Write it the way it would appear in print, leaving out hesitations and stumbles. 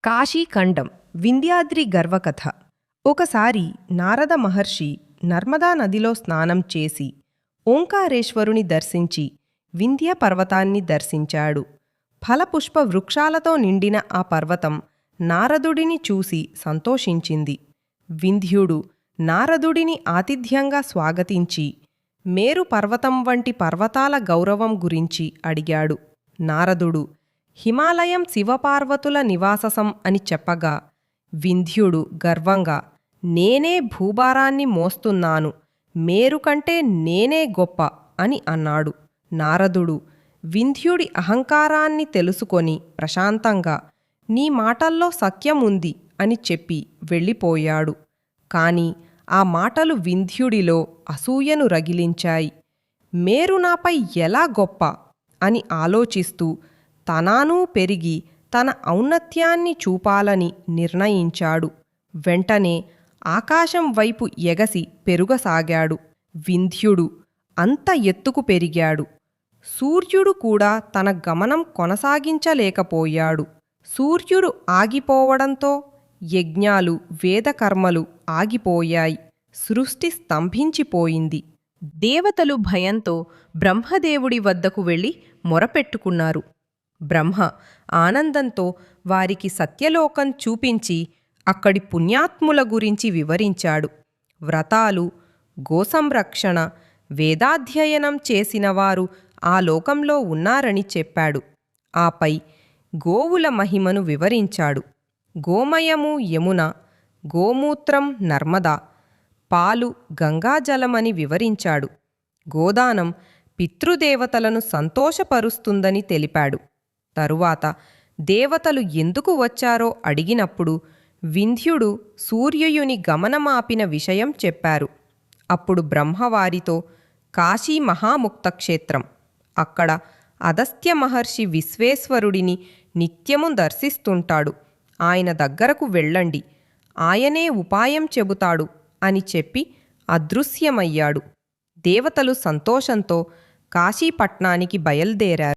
కాశీఖండం వింధ్యాద్రి గర్వకథ. ఒకసారి నారద మహర్షి నర్మదా నదిలో స్నానం చేసి ఓంకారేశ్వరుని దర్శించి వింధ్య పర్వతాన్ని దర్శించాడు. ఫలపుష్ప వృక్షాలతో నిండిన ఆ పర్వతం నారదుడిని చూసి సంతోషించింది. వింధ్యుడు నారదుడిని ఆతిథ్యంగా స్వాగతించి మేరు పర్వతం వంటి పర్వతాల గౌరవం గురించి అడిగాడు. నారదుడు హిమాలయం శివపార్వతుల నివాససం అని చెప్పగా వింధ్యుడు గర్వంగా నేనే భూభారాన్ని మోస్తున్నాను, మేరు కంటే నేనే గొప్ప అని అన్నాడు. నారదుడు వింధ్యుడి అహంకారాన్ని తెలుసుకొని ప్రశాంతంగా నీ మాటల్లో సత్యం ఉంది అని చెప్పి వెళ్ళిపోయాడు. కాని ఆ మాటలు వింధ్యుడిలో అసూయను రగిలించాయి. మేరు నాపై ఎలా గొప్ప అని ఆలోచిస్తూ తనానూ పెరిగి తన ఔన్నత్యాన్ని చూపాలని నిర్ణయించాడు. వెంటనే ఆకాశం వైపు ఎగసి పెరుగసాగాడు. వింధ్యుడు అంత ఎత్తుకు పెరిగాడు. సూర్యుడు కూడా తన గమనం కొనసాగించలేకపోయాడు. సూర్యుడు ఆగిపోవడంతో యజ్ఞాలు వేదకర్మలు ఆగిపోయాయి. సృష్టి స్తంభించిపోయింది. దేవతలు భయంతో బ్రహ్మదేవుడి వద్దకు వెళ్ళి మొరపెట్టుకున్నారు. బ్రహ్మ ఆనందంతో వారికి సత్యలోకం చూపించి అక్కడి పుణ్యాత్ముల గురించి వివరించాడు. వ్రతాలు, గోసంరక్షణ, వేదాధ్యయనం చేసినవారు ఆ లోకంలో ఉన్నారని చెప్పాడు. ఆపై గోవుల మహిమను వివరించాడు. గోమయము యమున, గోమూత్రం నర్మదా, పాలు గంగాజలమని వివరించాడు. గోదానం పితృదేవతలను సంతోషపరుస్తుందని తెలిపాడు. తరువాత దేవతలు ఎందుకు వచ్చారో అడిగినప్పుడు వింధ్యుడు సూర్యుని గమనమాపిన విషయం చెప్పారు. అప్పుడు బ్రహ్మవారితో కాశీ మహాముక్త క్షేత్రం, అక్కడ అగస్త్య మహర్షి విశ్వేశ్వరుడిని నిత్యము దర్శిస్తుంటాడు, ఆయన దగ్గరకు వెళ్ళండి, ఆయనే ఉపాయం చెబుతాడు అని చెప్పి అదృశ్యమయ్యాడు. దేవతలు సంతోషంతో కాశీపట్నానికి బయల్దేరారు.